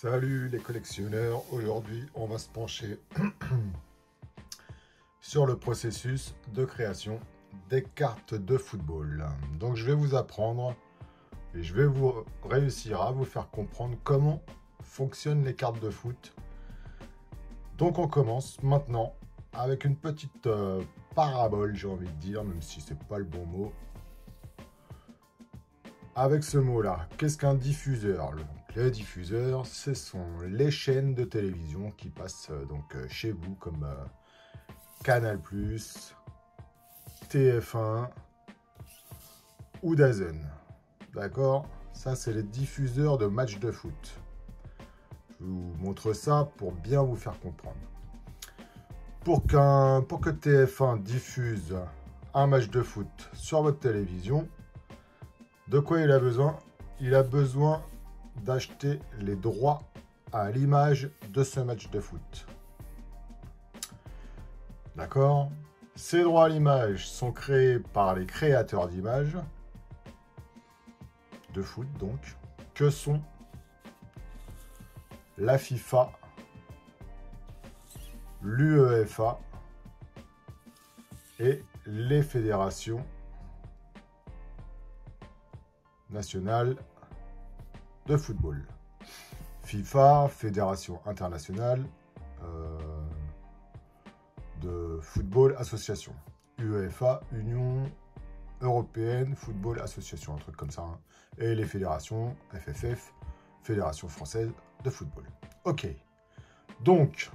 Salut les collectionneurs, aujourd'hui on va se pencher sur le processus de création des cartes de football. Donc je vais vous apprendre et je vais vous réussir à vous faire comprendre comment fonctionnent les cartes de foot. Donc on commence maintenant avec une petite parabole, j'ai envie de dire, même si c'est pas le bon mot. Avec ce mot-là, qu'est-ce qu'un diffuseur? Les diffuseurs, ce sont les chaînes de télévision qui passent chez vous, comme Canal+, TF1 ou DAZN. D'accord? Ça, c'est les diffuseurs de matchs de foot. Je vous montre ça pour bien vous faire comprendre. Pour que TF1 diffuse un match de foot sur votre télévision, de quoi il a besoin? Il a besoin d'acheter les droits à l'image de ce match de foot. D'accord? Ces droits à l'image sont créés par les créateurs d'images de foot, donc, que sont la FIFA, l'UEFA et les fédérations nationales de football. FIFA, Fédération internationale de football association. UEFA, Union européenne football association, un truc comme ça. Hein. Et les fédérations, FFF, Fédération française de football. Ok. Donc,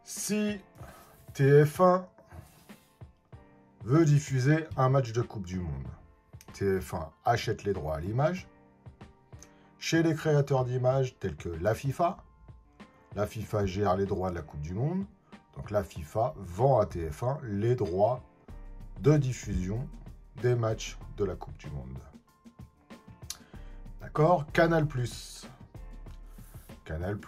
si TF1 veut diffuser un match de Coupe du Monde, TF1 achète les droits à l'image chez les créateurs d'images tels que la FIFA. La FIFA gère les droits de la Coupe du Monde. Donc la FIFA vend à TF1 les droits de diffusion des matchs de la Coupe du Monde. D'accord? Canal+. Canal+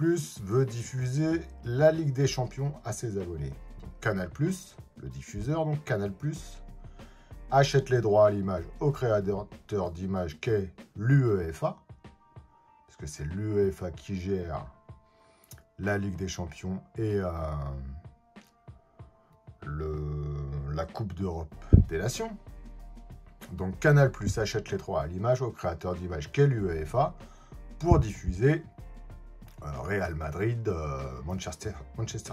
veut diffuser la Ligue des Champions à ses abonnés. Donc, Canal+, le diffuseur, donc Canal+, achète les droits à l'image au créateur d'images qu'est l'UEFA, parce que c'est l'UEFA qui gère la Ligue des Champions et la Coupe d'Europe des Nations. Donc Canal+ achète les droits à l'image au créateur d'images qu'est l'UEFA pour diffuser Real Madrid, Manchester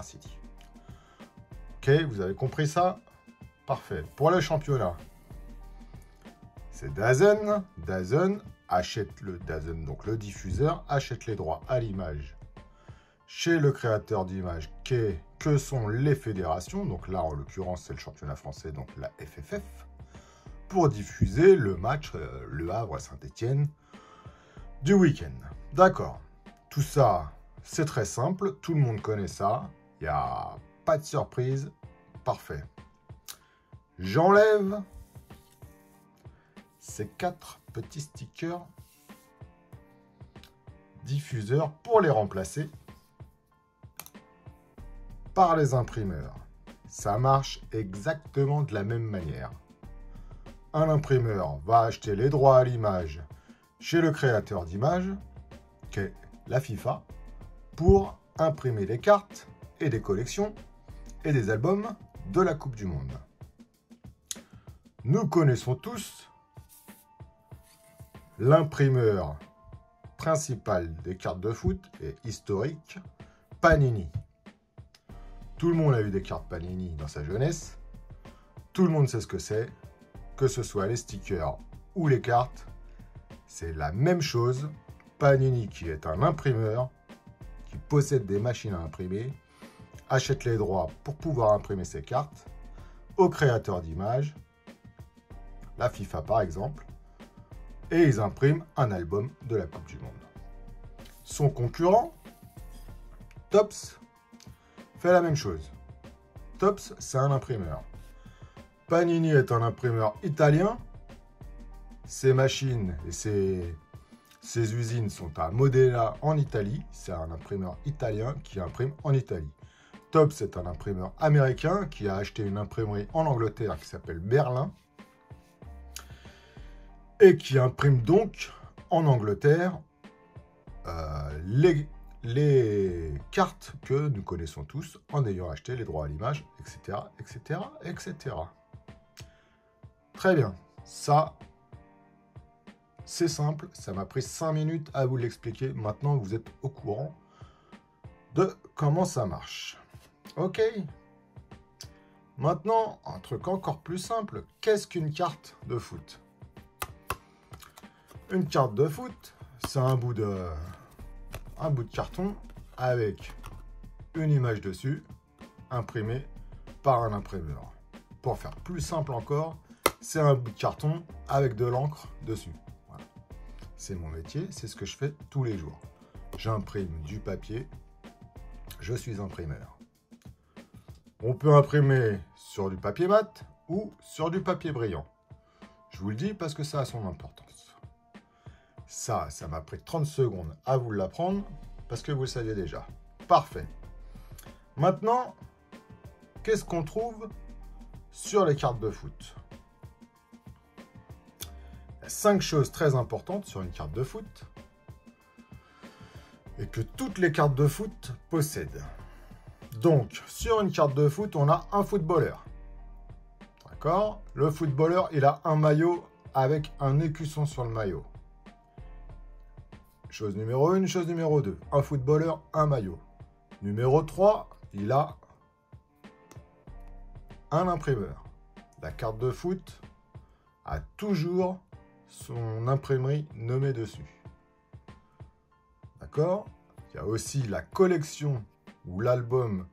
City. Ok, vous avez compris ça? Parfait. Pour le championnat, c'est DAZN. DAZN achète donc le diffuseur achète les droits à l'image chez le créateur d'image que sont les fédérations. Donc là, en l'occurrence, c'est le championnat français, donc la FFF, pour diffuser le match Le Havre-Saint-Étienne du week-end. D'accord. Tout ça, c'est très simple. Tout le monde connaît ça. Il n'y a pas de surprise. Parfait. J'enlève ces 4 petits stickers diffuseurs pour les remplacer par les imprimeurs. Ça marche exactement de la même manière. Un imprimeur va acheter les droits à l'image chez le créateur d'image, qu'est la FIFA, pour imprimer des cartes et des collections et des albums de la Coupe du Monde. Nous connaissons tous l'imprimeur principal des cartes de foot et historique, Panini. Tout le monde a eu des cartes Panini dans sa jeunesse. Tout le monde sait ce que c'est. Que ce soit les stickers ou les cartes, c'est la même chose. Panini, qui est un imprimeur, qui possède des machines à imprimer, achète les droits pour pouvoir imprimer ses cartes aux créateurs d'images, la FIFA par exemple, et ils impriment un album de la Coupe du Monde. Son concurrent, Topps, fait la même chose. Topps, c'est un imprimeur. Panini est un imprimeur italien. Ses machines et ses usines sont à Modena en Italie. C'est un imprimeur italien qui imprime en Italie. Topps est un imprimeur américain qui a acheté une imprimerie en Angleterre qui s'appelle Berlin et qui imprime donc en Angleterre les cartes que nous connaissons tous en ayant acheté les droits à l'image, etc., etc., etc. Très bien. Ça, c'est simple. Ça m'a pris 5 minutes à vous l'expliquer. Maintenant, vous êtes au courant de comment ça marche. Ok. Maintenant, un truc encore plus simple. Qu'est-ce qu'une carte de foot? Une carte de foot, c'est un bout de carton avec une image dessus, imprimée par un imprimeur. Pour faire plus simple encore, c'est un bout de carton avec de l'encre dessus. Voilà. C'est mon métier, c'est ce que je fais tous les jours. J'imprime du papier, je suis imprimeur. On peut imprimer sur du papier mat ou sur du papier brillant. Je vous le dis parce que ça a son importance. Ça m'a pris 30 secondes à vous l'apprendre parce que vous le saviez déjà. Parfait. Maintenant, qu'est-ce qu'on trouve sur les cartes de foot? Il y a 5 choses très importantes sur une carte de foot et que toutes les cartes de foot possèdent. Donc, sur une carte de foot, on a un footballeur. D'accord? Le footballeur, il a un maillot avec un écusson sur le maillot. Chose numéro 1, chose numéro 2. Un footballeur, un maillot. Numéro 3, il a un imprimeur. La carte de foot a toujours son imprimerie nommée dessus. D'accord? Il y a aussi la collection ou l'album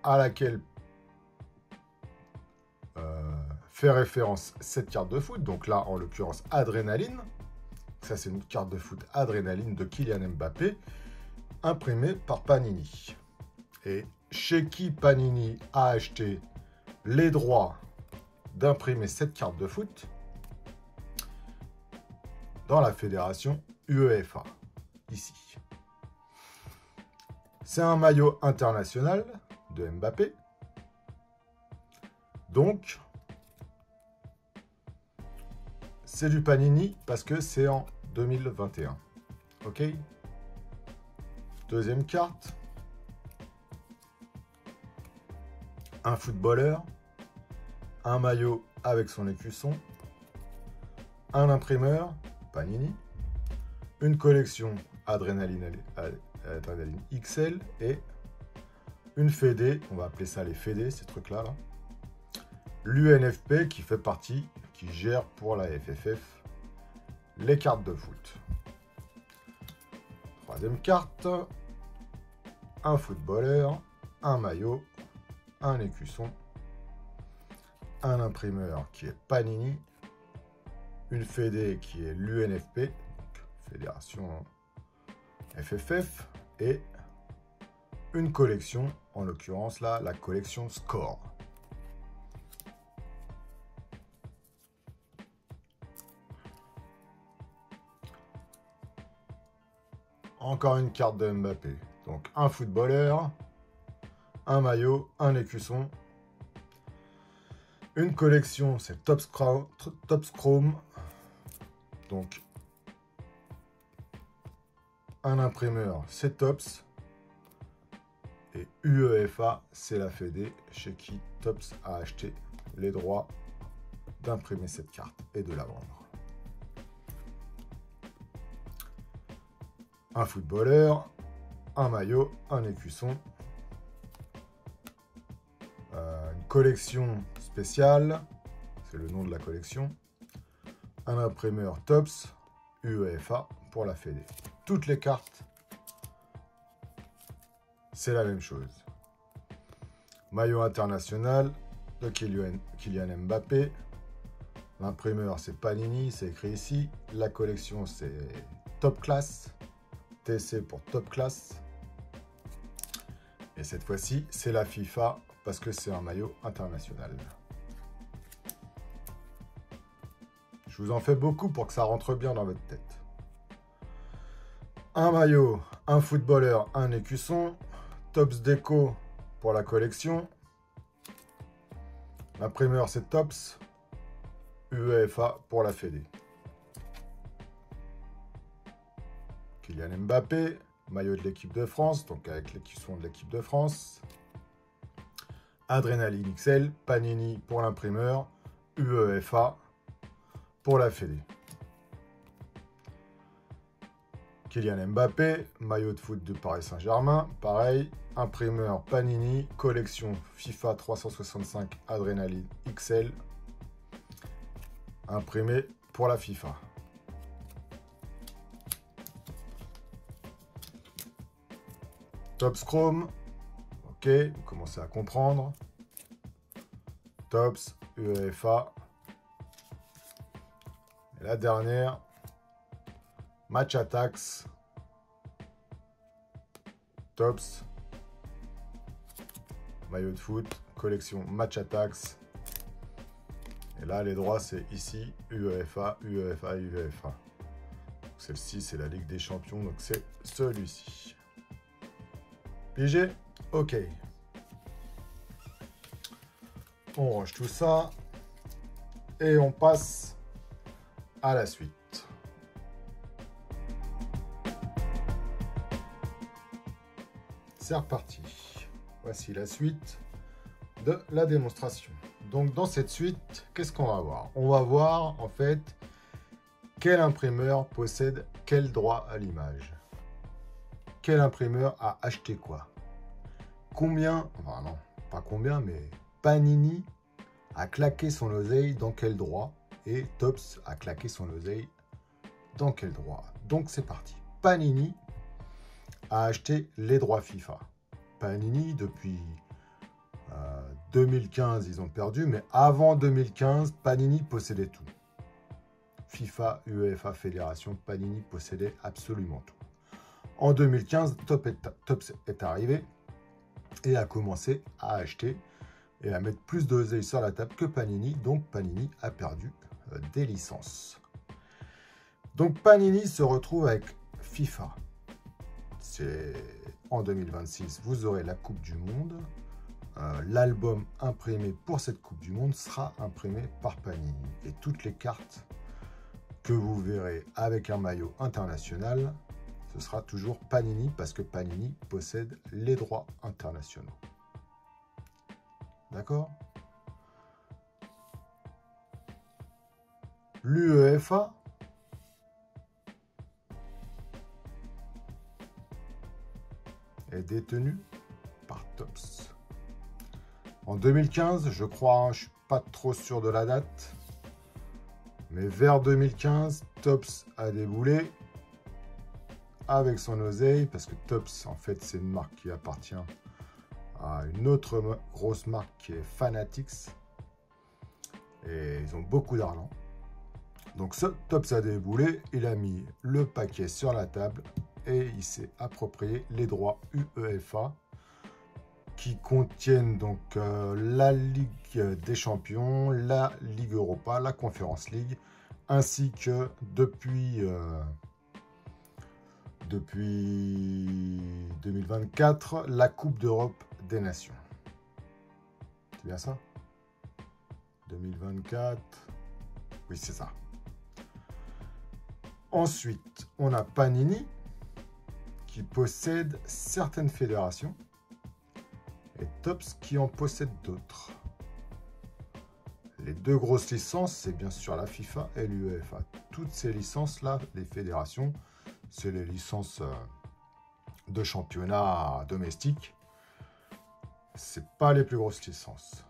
à laquelle fait référence cette carte de foot. Donc là, en l'occurrence, Adrénaline. Ça, c'est une carte de foot Adrénaline de Kylian Mbappé, imprimée par Panini. Et chez qui Panini a acheté les droits d'imprimer cette carte de foot? Dans la fédération UEFA, ici. C'est un maillot international de Mbappé. Donc, c'est du Panini parce que c'est en 2021. Ok? Deuxième carte. Un footballeur. Un maillot avec son écusson. Un imprimeur, Panini. Une collection Adrénaline XL et une fédé, on va appeler ça les fédés, ces trucs-là. Là. L'UNFP qui fait partie, qui gère pour la FFF les cartes de foot. Troisième carte, un footballeur, un maillot, un écusson, un imprimeur qui est Panini, une fédé qui est l'UNFP, Fédération FFF, et une collection, en l'occurrence là, la collection Score. Encore une carte de Mbappé. Donc un footballeur, un maillot, un écusson. Une collection, c'est Topps Chrome. Donc un imprimeur, c'est Topps. Et UEFA, c'est la fédé chez qui Topps a acheté les droits d'imprimer cette carte et de la vendre. Un footballeur, un maillot, un écusson, une collection spéciale, c'est le nom de la collection, un imprimeur Topps, UEFA pour la fédé. Toutes les cartes, c'est la même chose. Maillot international de Kylian Mbappé. L'imprimeur, c'est Panini, c'est écrit ici. La collection, c'est Top Class. TC pour Top Class. Et cette fois-ci, c'est la FIFA parce que c'est un maillot international. Je vous en fais beaucoup pour que ça rentre bien dans votre tête. Un maillot, un footballeur, un écusson. Topps Déco pour la collection. L'imprimeur, c'est Topps. UEFA pour la fédé. Kylian Mbappé, maillot de l'équipe de France, donc avec l'équipe de l'équipe de France. Adrénaline XL, Panini pour l'imprimeur, UEFA pour la Fédé. Kylian Mbappé, maillot de foot de Paris Saint-Germain, pareil, imprimeur Panini, collection FIFA 365 Adrénaline XL, imprimé pour la FIFA. Topps Chrome, ok, vous commencez à comprendre. Topps, UEFA. Et la dernière, Match Attax, Topps, maillot de foot, collection Match Attax. Et là, les droits, c'est ici, UEFA, UEFA, UEFA. Celle-ci, c'est la Ligue des Champions, donc c'est celui-ci. Pigé? Ok. On range tout ça. Et on passe à la suite. C'est reparti. Voici la suite de la démonstration. Donc dans cette suite, qu'est-ce qu'on va voir? On va voir en fait quel imprimeur possède quel droit à l'image. Quel imprimeur a acheté quoi? Combien, enfin non, pas combien, mais Panini a claqué son oseille dans quel droit? Et Topps a claqué son oseille dans quel droit? Donc c'est parti. Panini a acheté les droits FIFA. Panini, depuis 2015, ils ont perdu, mais avant 2015, Panini possédait tout. FIFA, UEFA, Fédération, Panini possédait absolument tout. En 2015, Topps est arrivé et a commencé à acheter et à mettre plus d'oseille sur la table que Panini. Donc Panini a perdu des licences. Donc Panini se retrouve avec FIFA. C'est en 2026, vous aurez la Coupe du Monde. L'album imprimé pour cette Coupe du Monde sera imprimé par Panini. Et toutes les cartes que vous verrez avec un maillot international, ce sera toujours Panini parce que Panini possède les droits internationaux. D'accord? L'UEFA est détenu par Topps. En 2015, je crois, je ne suis pas trop sûr de la date, mais vers 2015, Topps a déboulé avec son oseille, parce que Topps, en fait, c'est une marque qui appartient à une autre grosse marque qui est Fanatics, et ils ont beaucoup d'argent. Donc Topps a déboulé, il a mis le paquet sur la table, et il s'est approprié les droits UEFA, qui contiennent donc la Ligue des Champions, la Ligue Europa, la Conference League, ainsi que depuis 2024, la Coupe d'Europe des Nations. C'est bien ça? 2024, oui c'est ça. Ensuite, on a Panini, qui possède certaines fédérations, et Topps qui en possède d'autres. Les deux grosses licences, c'est bien sûr la FIFA et l'UEFA. Toutes ces licences-là, les fédérations, c'est les licences de championnat domestique. C'est pas les plus grosses licences.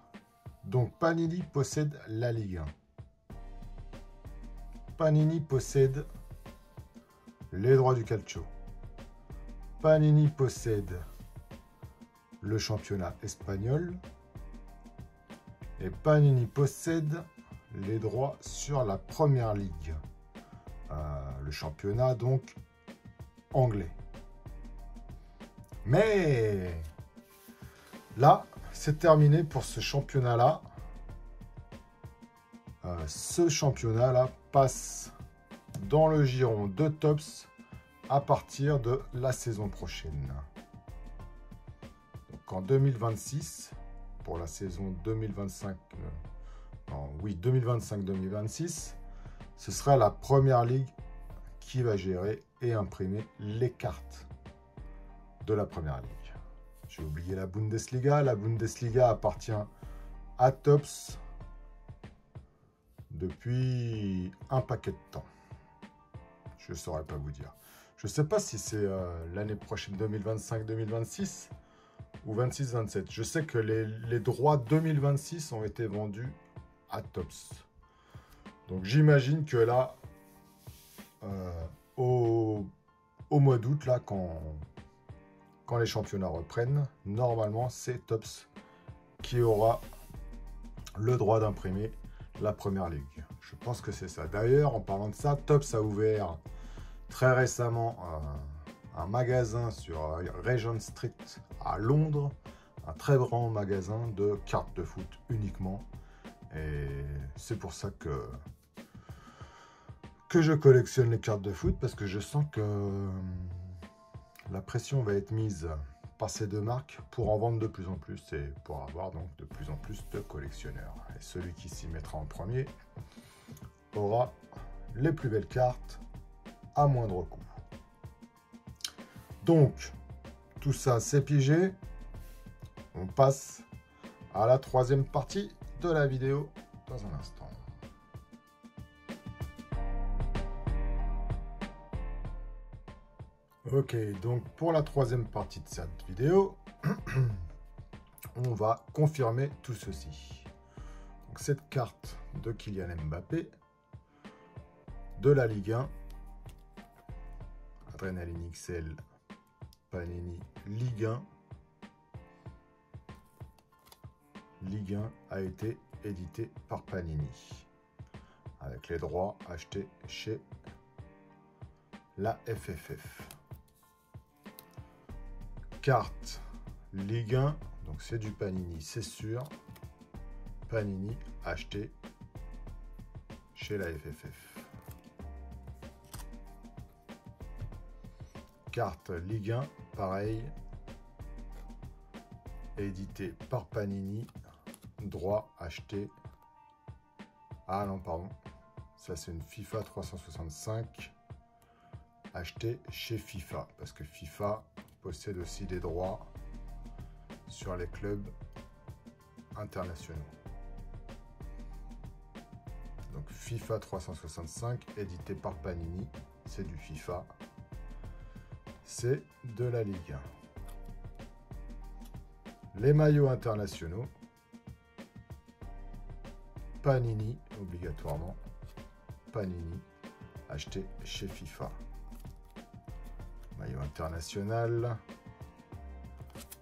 Donc Panini possède la Ligue 1. Panini possède les droits du calcio. Panini possède le championnat espagnol, et Panini possède les droits sur la Première Ligue, le championnat donc anglais. Mais là, c'est terminé pour ce championnat-là. Ce championnat-là passe dans le giron de Topps à partir de la saison prochaine. En 2026, pour la saison 2025-2026, ce sera la Première Ligue qui va gérer et imprimer les cartes de la première ligue. J'ai oublié la Bundesliga. La Bundesliga appartient à Topps depuis un paquet de temps. Je ne saurais pas vous dire. Je ne sais pas si c'est l'année prochaine 2025-2026 ou 26-27. Je sais que les droits 2026 ont été vendus à Topps. Donc j'imagine que là, au mois d'août, là, quand les championnats reprennent, normalement, c'est Topps qui aura le droit d'imprimer la première ligue. Je pense que c'est ça. D'ailleurs, en parlant de ça, Topps a ouvert très récemment un magasin sur Regent Street à Londres, un très grand magasin de cartes de foot uniquement. Et c'est pour ça que je collectionne les cartes de foot, parce que je sens que la pression va être mise par ces deux marques pour en vendre de plus en plus et pour avoir donc de plus en plus de collectionneurs. Et celui qui s'y mettra en premier aura les plus belles cartes à moindre coût. Donc, tout ça c'est pigé. On passe à la troisième partie de la vidéo dans un instant. Ok, donc pour la troisième partie de cette vidéo, on va confirmer tout ceci. Donc cette carte de Kylian Mbappé, de la Ligue 1, Adrenaline XL, Panini Ligue 1. Ligue 1 a été édité par Panini, avec les droits achetés chez la FFF. Carte Ligue 1, donc c'est du Panini, c'est sûr. Panini acheté chez la FFF. Carte Ligue 1, pareil, édité par Panini, droit acheté. Ah non, pardon, ça c'est une FIFA 365 acheté chez FIFA, parce que FIFA possède aussi des droits sur les clubs internationaux. Donc FIFA 365 édité par Panini, c'est du FIFA, c'est de la Ligue 1. Les maillots internationaux, Panini obligatoirement, Panini acheté chez FIFA. Maillot international,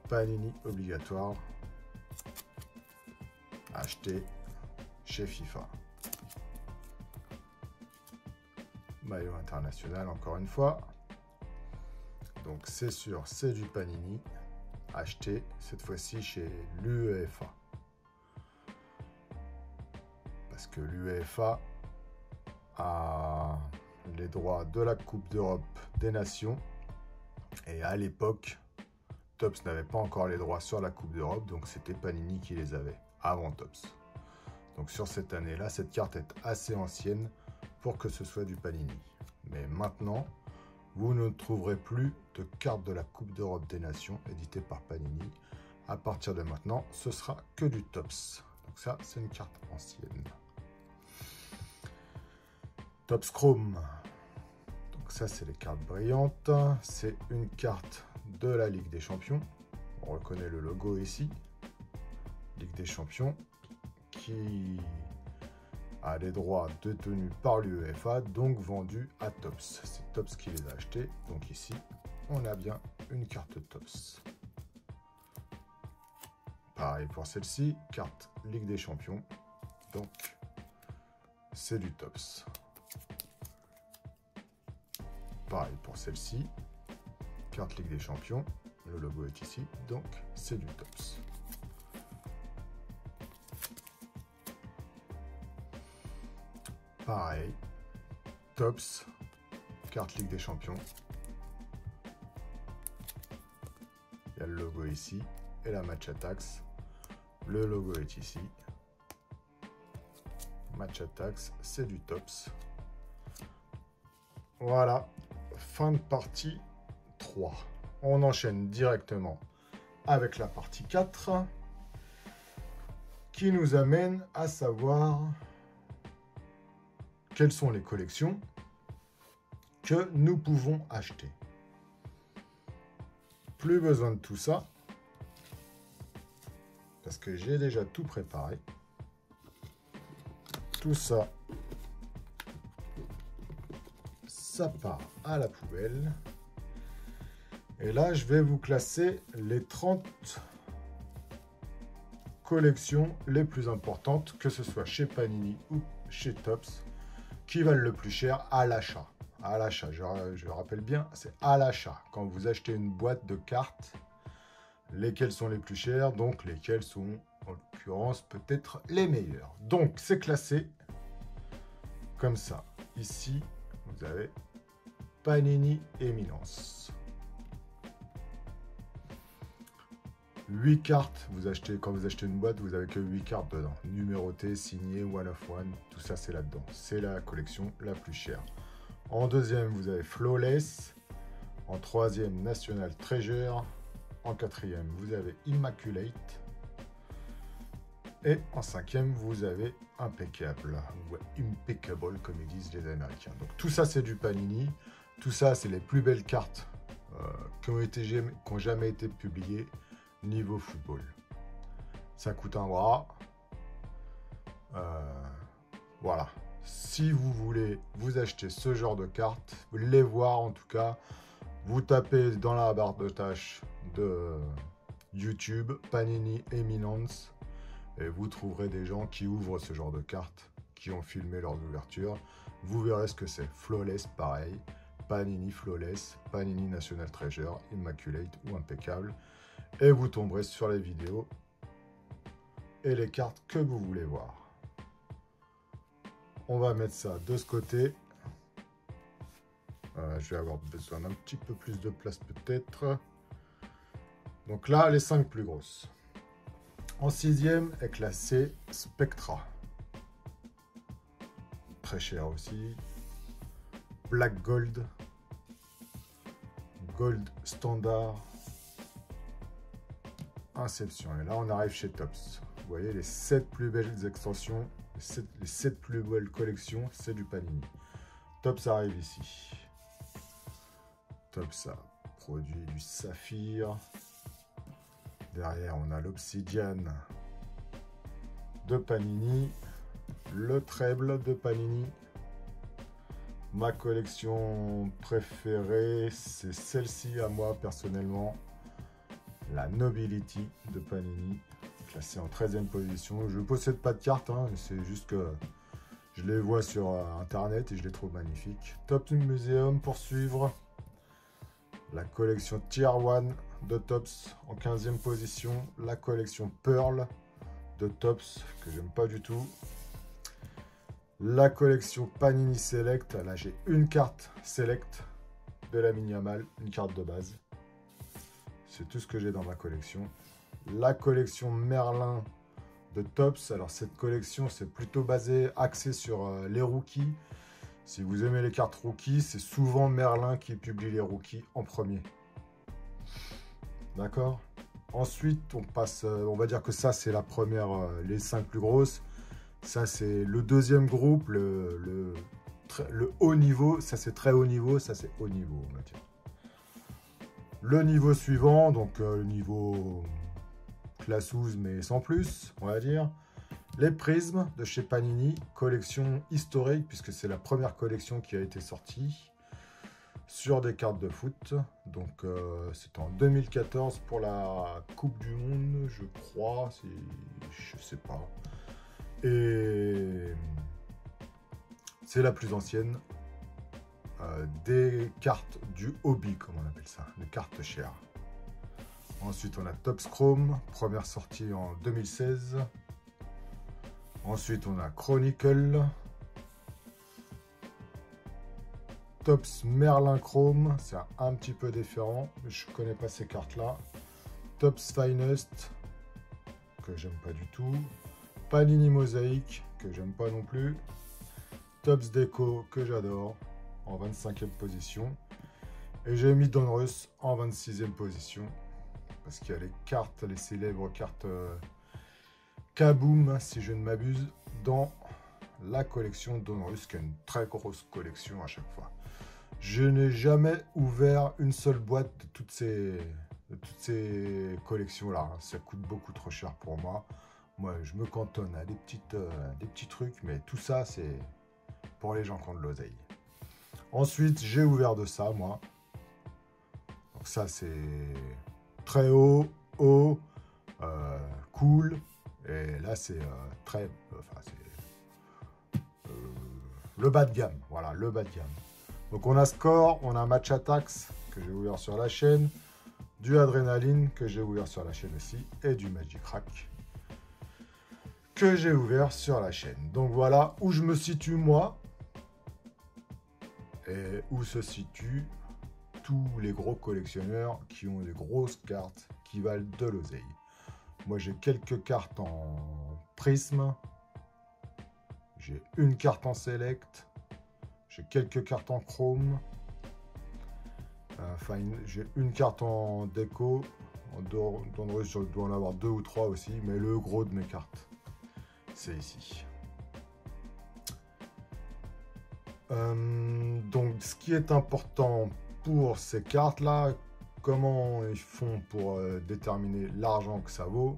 Panini obligatoire, acheté chez FIFA. Maillot international encore une fois. Donc c'est sûr, c'est du Panini, acheté cette fois-ci chez l'UEFA. Parce que l'UEFA a les droits de la Coupe d'Europe des Nations. Et à l'époque, Topps n'avait pas encore les droits sur la Coupe d'Europe, donc c'était Panini qui les avait, avant Topps. Donc sur cette année-là, cette carte est assez ancienne pour que ce soit du Panini. Mais maintenant, vous ne trouverez plus de carte de la Coupe d'Europe des Nations éditée par Panini. À partir de maintenant, ce sera que du Topps. Donc ça, c'est une carte ancienne. Topps Chrome. Ça, c'est les cartes brillantes. C'est une carte de la Ligue des Champions. On reconnaît le logo ici. Ligue des Champions qui a les droits détenus par l'UEFA, donc vendus à Topps. C'est Topps qui les a achetés. Donc ici, on a bien une carte Topps. Pareil pour celle-ci, carte Ligue des Champions. Donc, c'est du Topps. Pareil pour celle-ci, carte Ligue des Champions, le logo est ici, donc c'est du Topps. Pareil, Topps, carte Ligue des Champions. Il y a le logo ici et la Match Attax. Le logo est ici. Match Attax, c'est du Topps. Voilà, fin de partie 3. On enchaîne directement avec la partie 4 qui nous amène à savoir quelles sont les collections que nous pouvons acheter. Plus besoin de tout ça parce que j'ai déjà tout préparé. Tout ça, ça part à la poubelle. Et là, je vais vous classer les 30 collections les plus importantes, que ce soit chez Panini ou chez Topps, qui valent le plus cher à l'achat. À l'achat, je rappelle bien, c'est à l'achat. Quand vous achetez une boîte de cartes, lesquelles sont les plus chères, donc lesquelles sont, en l'occurrence, peut-être les meilleures. Donc, c'est classé comme ça. Ici, vous avez Panini Eminence. 8 cartes, quand vous achetez une boîte, vous avez que 8 cartes dedans. Numérotées, signées, one of one, tout ça c'est là-dedans. C'est la collection la plus chère. En deuxième, vous avez Flawless. En troisième, National Treasure. En quatrième, vous avez Immaculate. Et en cinquième, vous avez Impeccable. Ou Impeccable, comme ils disent les Américains. Donc tout ça, c'est du Panini. Tout ça, c'est les plus belles cartes qui ont jamais été publiées niveau football. Ça coûte un bras. Voilà. Si vous voulez vous acheter ce genre de cartes, les voir en tout cas, vous tapez dans la barre de tâches de YouTube Panini Eminence et vous trouverez des gens qui ouvrent ce genre de cartes, qui ont filmé leurs ouvertures. Vous verrez ce que c'est. Flawless, pareil. Panini Flawless, Panini National Treasure, Immaculate ou Impeccable. Et vous tomberez sur les vidéos et les cartes que vous voulez voir. On va mettre ça de ce côté. Je vais avoir besoin d'un petit peu plus de place peut-être. Donc là, les 5 plus grosses. En sixième est classé Spectra. Très cher aussi. Black Gold. Gold Standard. Inception. Et là, on arrive chez Topps. Vous voyez, les 7 plus belles extensions, les 7 plus belles collections, c'est du Panini. Topps arrive ici. Topps a produit du saphir. Derrière, on a l'obsidiane de Panini. Le treble de Panini. Ma collection préférée, c'est celle-ci à moi, personnellement. La Nobility de Panini, classée en 13e position. Je ne possède pas de carte, hein, c'est juste que je les vois sur internet et je les trouve magnifiques. Topps Museum pour suivre. La collection Tier 1 de Topps en 15e position. La collection Pearl de Topps, que j'aime pas du tout. La collection Panini Select. Là, j'ai une carte Select de la Minimal, une carte de base. C'est tout ce que j'ai dans ma collection. La collection Merlin de Topps. Alors cette collection, c'est plutôt axé sur les rookies. Si vous aimez les cartes rookies, c'est souvent Merlin qui publie les rookies en premier. D'accord? Ensuite, on passe, on va dire que ça, c'est la première, les 5 plus grosses. Ça, c'est le deuxième groupe, le haut niveau. Ça, c'est très haut niveau. Ça, c'est haut niveau, on va dire. Le niveau suivant, donc le niveau classe 12, mais sans plus, on va dire. Les prismes de chez Panini, collection historique, puisque c'est la première collection qui a été sortie sur des cartes de foot. Donc c'est en 2014 pour la Coupe du Monde, je crois, je sais pas. Et c'est la plus ancienne des cartes du hobby, comme on appelle ça, les cartes chères. Ensuite, on a Topps Chrome, première sortie en 2016. Ensuite, on a Chronicle. Topps Merlin Chrome, c'est un petit peu différent. Je ne connais pas ces cartes-là. Topps Finest, que j'aime pas du tout. Panini Mosaic, que j'aime pas non plus. Topps Déco, que j'adore. en 25e position. Et j'ai mis Donruss en 26e position. Parce qu'il y a les cartes, les célèbres cartes Kaboom, si je ne m'abuse, dans la collection Donruss, qui est une très grosse collection à chaque fois. Je n'ai jamais ouvert une seule boîte de toutes ces collections-là. Ça coûte beaucoup trop cher pour moi. Moi, je me cantonne à des petits trucs, mais tout ça, c'est pour les gens qui ont de l'oseille. Ensuite, j'ai ouvert de ça, moi. Donc ça, c'est très haut, haut, cool. Et là, c'est très... Enfin, c'est le bas de gamme. Voilà, le bas de gamme. Donc, on a Score, on a Match Attacks, que j'ai ouvert sur la chaîne. Du Adrénaline, que j'ai ouvert sur la chaîne aussi. Et du Magic Rack, que j'ai ouvert sur la chaîne. Donc, voilà où je me situe, moi. Et où se situent tous les gros collectionneurs qui ont des grosses cartes qui valent de l'oseille. Moi, j'ai quelques cartes en prisme. J'ai une carte en select. J'ai quelques cartes en chrome. Enfin, j'ai une carte en déco. Donruss, je dois en avoir 2 ou 3 aussi. Mais le gros de mes cartes, c'est ici. Donc, ce qui est important pour ces cartes-là, comment ils font pour déterminer l'argent que ça vaut.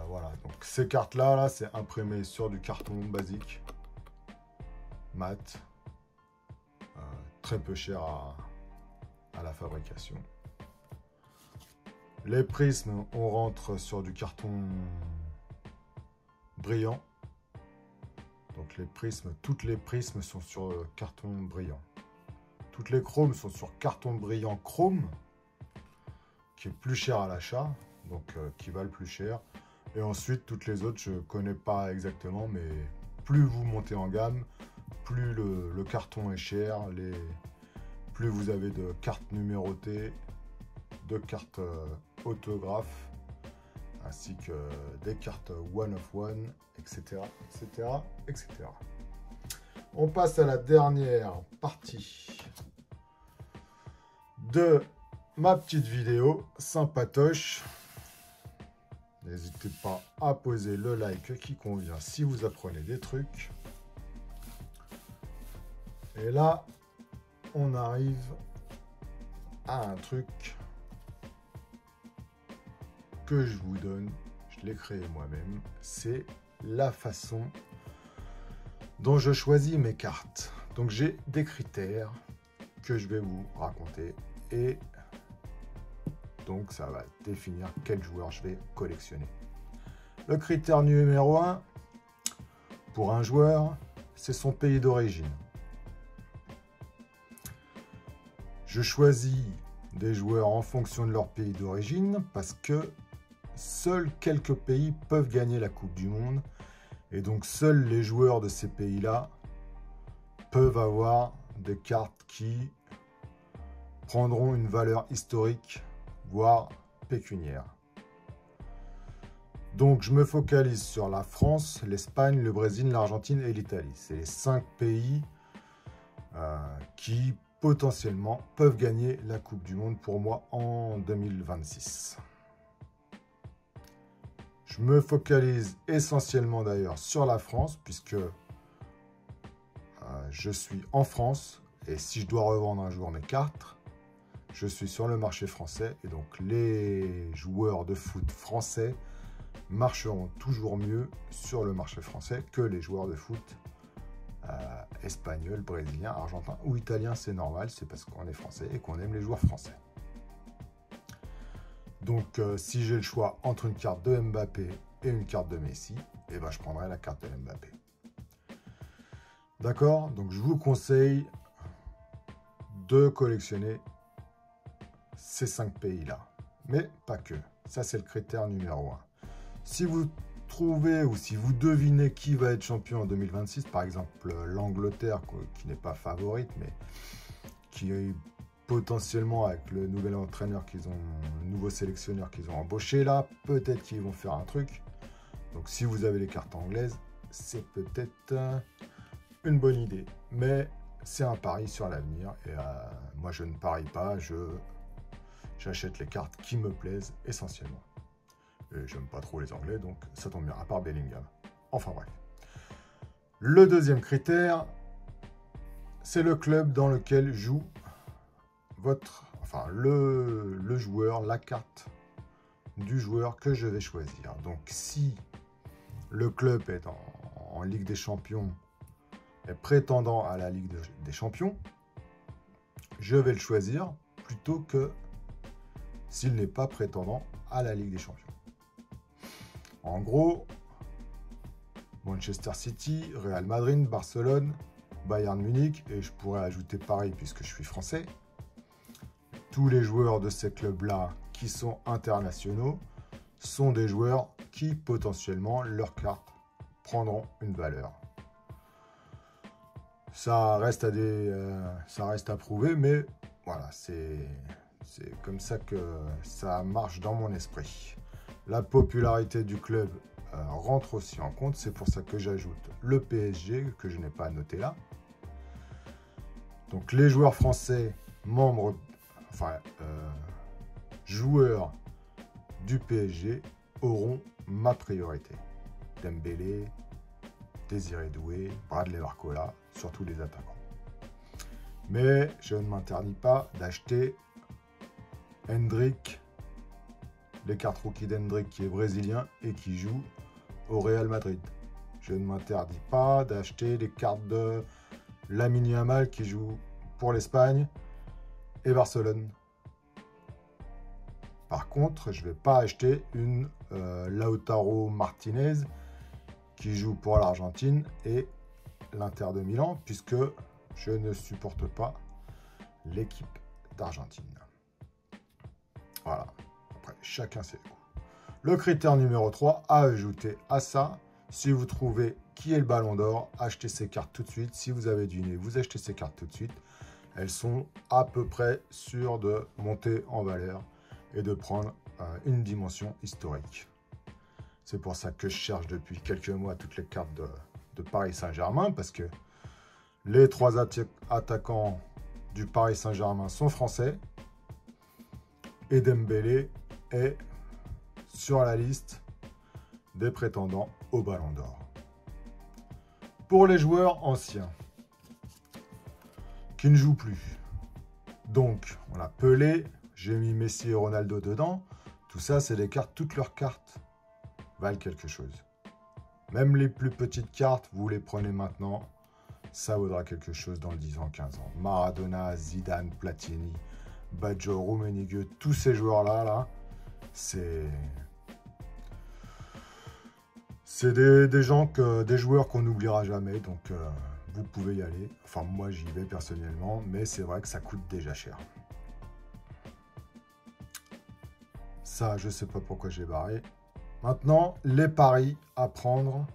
Voilà, donc ces cartes-là, là, c'est imprimé sur du carton basique, mat, très peu cher à la fabrication. Les prismes, on rentre sur du carton brillant. Donc les prismes, toutes les prismes sont sur carton brillant. Toutes les chromes sont sur carton brillant chrome, qui est plus cher à l'achat, donc qui valent plus cher. Et ensuite, toutes les autres, je ne connais pas exactement, mais plus vous montez en gamme, plus le carton est cher, plus vous avez de cartes numérotées, de cartes autographes, ainsi que des cartes one of one, etc., etc., etc. On passe à la dernière partie de ma petite vidéo sympatoche. N'hésitez pas à poser le like qui convient si vous apprenez des trucs. Et là, on arrive à un truc que je vous donne. Je l'ai créé moi-même. C'est la façon dont je choisis mes cartes. Donc j'ai des critères que je vais vous raconter et donc ça va définir quel joueur je vais collectionner. Le critère numéro 1 pour un joueur, c'est son pays d'origine. Je choisis des joueurs en fonction de leur pays d'origine parce que seuls quelques pays peuvent gagner la Coupe du Monde. Et donc, seuls les joueurs de ces pays-là peuvent avoir des cartes qui prendront une valeur historique, voire pécuniaire. Donc, je me focalise sur la France, l'Espagne, le Brésil, l'Argentine et l'Italie. C'est les 5 pays qui, potentiellement, peuvent gagner la Coupe du Monde pour moi en 2026. Je me focalise essentiellement d'ailleurs sur la France, puisque je suis en France, et si je dois revendre un jour mes cartes, je suis sur le marché français, et donc les joueurs de foot français marcheront toujours mieux sur le marché français que les joueurs de foot espagnols, brésiliens, argentins ou italiens. C'est normal, c'est parce qu'on est français et qu'on aime les joueurs français. Donc, si j'ai le choix entre une carte de Mbappé et une carte de Messi, eh ben, je prendrai la carte de Mbappé. D'accord? Donc, je vous conseille de collectionner ces 5 pays-là. Mais pas que. Ça, c'est le critère numéro 1. Si vous trouvez ou si vous devinez qui va être champion en 2026, par exemple l'Angleterre, qui n'est pas favorite, mais qui est potentiellement avec le nouvel entraîneur qu'ils ont, le nouveau sélectionneur qu'ils ont embauché là, peut-être qu'ils vont faire un truc. Donc si vous avez les cartes anglaises, c'est peut-être une bonne idée. Mais c'est un pari sur l'avenir. Et moi, je ne parie pas, j'achète les cartes qui me plaisent essentiellement. Et j'aime pas trop les Anglais, donc ça tombe bien, à part Bellingham. Enfin bref. Le deuxième critère, c'est le club dans lequel joue le joueur, la carte du joueur que je vais choisir. Donc si le club est en Ligue des Champions et prétendant à la Ligue des Champions, je vais le choisir plutôt que s'il n'est pas prétendant à la Ligue des Champions. En gros, Manchester City, Real Madrid, Barcelone, Bayern Munich, et je pourrais ajouter Paris puisque je suis français. Tous les joueurs de ces clubs-là qui sont internationaux sont des joueurs qui potentiellement, leurs cartes prendront une valeur. Ça reste à prouver, mais voilà, c'est comme ça que ça marche dans mon esprit. La popularité du club rentre aussi en compte, c'est pour ça que j'ajoute le PSG, que je n'ai pas noté là. Donc les joueurs français, joueurs du PSG auront ma priorité. Dembélé, Désiré Doué, Bradley Barcola, surtout les attaquants. Mais je ne m'interdis pas d'acheter Endrick, les cartes rookies d'Endrick qui est brésilien et qui joue au Real Madrid. Je ne m'interdis pas d'acheter les cartes de Lamine Yamal qui joue pour l'Espagne et Barcelone. Par contre, je ne vais pas acheter une Lautaro Martinez qui joue pour l'Argentine et l'Inter de Milan, puisque je ne supporte pas l'équipe d'Argentine. Voilà. Après, chacun ses goûts. Le critère numéro 3, à ajouter à ça, si vous trouvez qui est le ballon d'or, achetez ces cartes tout de suite. Si vous avez du nez, vous achetez ces cartes tout de suite. Elles sont à peu près sûres de monter en valeur et de prendre une dimension historique. C'est pour ça que je cherche depuis quelques mois toutes les cartes de Paris Saint-Germain, parce que les 3 attaquants du Paris Saint-Germain sont français et Dembélé est sur la liste des prétendants au Ballon d'Or. Pour les joueurs anciens qui ne jouent plus, donc on a Pelé, j'ai mis Messi et Ronaldo dedans, tout ça c'est des cartes, toutes leurs cartes valent quelque chose. Même les plus petites cartes, vous les prenez maintenant, ça vaudra quelque chose dans 10 ans, 15 ans. Maradona, Zidane, Platini, Baggio, Rummenigge, tous ces joueurs-là, c'est des joueurs qu'on n'oubliera jamais, donc vous pouvez y aller. Enfin, moi, j'y vais personnellement, mais c'est vrai que ça coûte déjà cher. Ça, je ne sais pas pourquoi j'ai barré. Maintenant, les paris à prendre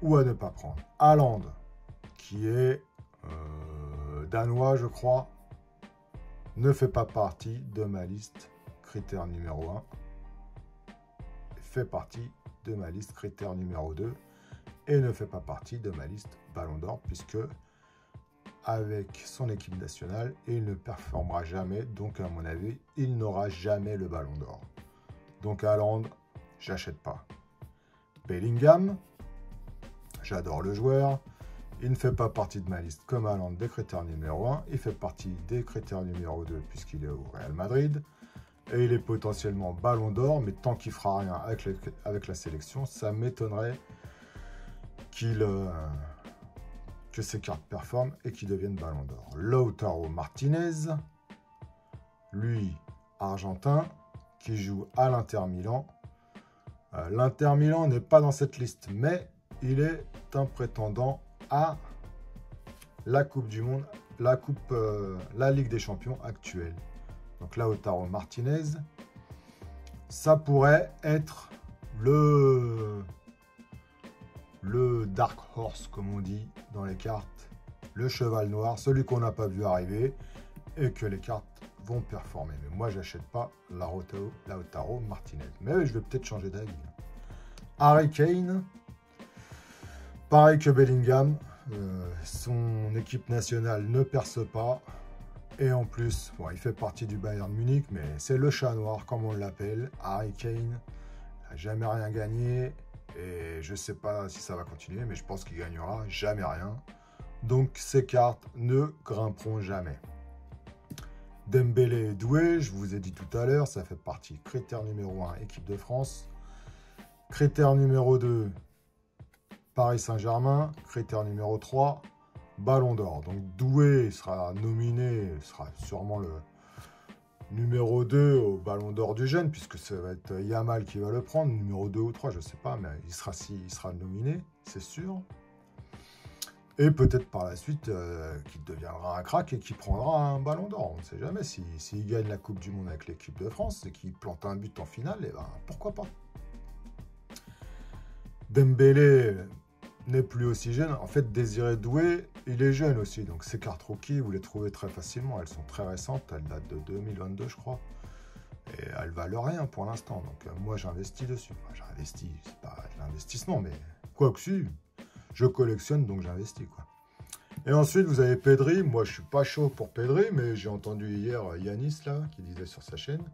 ou à ne pas prendre. Haaland, qui est danois, je crois, ne fait pas partie de ma liste critère numéro 1. Fait partie de ma liste critère numéro 2 et ne fait pas partie de ma liste Ballon d'Or, puisque avec son équipe nationale, il ne performera jamais, donc à mon avis, il n'aura jamais le Ballon d'Or. Donc Haaland, j'achète pas. Bellingham, j'adore le joueur, il ne fait pas partie de ma liste comme Haaland des critères numéro 1, il fait partie des critères numéro 2 puisqu'il est au Real Madrid, et il est potentiellement Ballon d'Or, mais tant qu'il fera rien avec la sélection, ça m'étonnerait que ses cartes performent et qu'il devienne Ballon d'Or. Lautaro Martinez, lui, argentin, qui joue à l'Inter Milan. L'Inter Milan n'est pas dans cette liste, mais il est un prétendant à la Coupe du Monde, la Ligue des Champions actuelle. Donc Lautaro Martinez, ça pourrait être le Dark Horse, comme on dit dans les cartes, le cheval noir, celui qu'on n'a pas vu arriver et que les cartes vont performer. Mais moi, j'achète pas Lautaro Martinez. Mais je vais peut-être changer d'avis. Harry Kane, pareil que Bellingham, Son équipe nationale ne perce pas. Et en plus, bon, il fait partie du Bayern Munich, mais c'est le chat noir, comme on l'appelle. Harry Kane n'a jamais rien gagné. Et je ne sais pas si ça va continuer, mais je pense qu'il gagnera jamais rien. Donc ces cartes ne grimperont jamais. Dembélé est doué, je vous ai dit tout à l'heure, ça fait partie critère numéro 1, équipe de France. Critère numéro 2, Paris Saint-Germain. Critère numéro 3, Ballon d'Or. Donc Doué sera nominé, sera sûrement le numéro 2 au Ballon d'Or du jeune, puisque ça va être Yamal qui va le prendre, numéro 2 ou 3, je ne sais pas, mais il sera nominé, c'est sûr. Et peut-être par la suite qu'il deviendra un crack et qu'il prendra un ballon d'or. On ne sait jamais. S'il gagne la Coupe du Monde avec l'équipe de France et qu'il plante un but en finale, eh ben, pourquoi pas. Dembélé n'est plus aussi jeune. En fait, Désiré Doué, il est jeune aussi. Donc ces cartes rookies, vous les trouvez très facilement. Elles sont très récentes. Elles datent de 2022, je crois. Et elles valent rien pour l'instant. Donc moi, j'investis dessus. Enfin, j'investis, c'est pas de l'investissement, mais quoi que si. Je collectionne, donc j'investis, quoi. Et ensuite, vous avez Pedri. Moi, je suis pas chaud pour Pedri, mais j'ai entendu hier Yanis, là, qui disait sur sa chaîne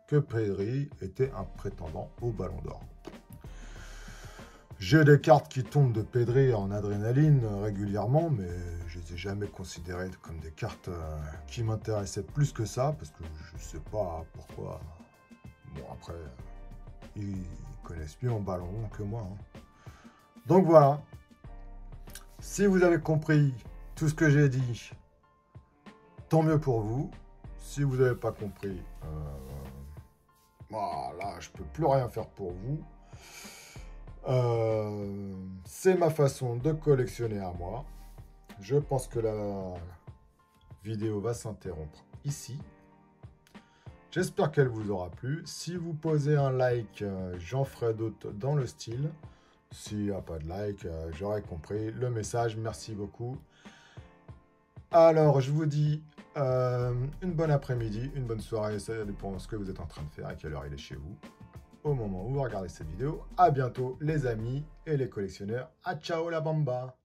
que Pedri était un prétendant au Ballon d'Or. J'ai des cartes qui tombent de Pedri en adrénaline régulièrement, mais je les ai jamais considérées comme des cartes qui m'intéressaient plus que ça, parce que je sais pas pourquoi. Bon, après, ils connaissent mieux en ballon que moi, hein. Donc voilà, si vous avez compris tout ce que j'ai dit, tant mieux pour vous. Si vous n'avez pas compris, voilà, je ne peux plus rien faire pour vous. C'est ma façon de collectionner à moi. Je pense que la vidéo va s'interrompre ici. J'espère qu'elle vous aura plu. Si vous posez un like, j'en ferai d'autres dans le style. S'il n'y a pas de like, j'aurais compris le message. Merci beaucoup. Alors, je vous dis une bonne après-midi, une bonne soirée. Ça dépend de ce que vous êtes en train de faire, à quelle heure il est chez vous. Au moment où vous regardez cette vidéo. À bientôt, les amis et les collectionneurs. A ciao la bamba!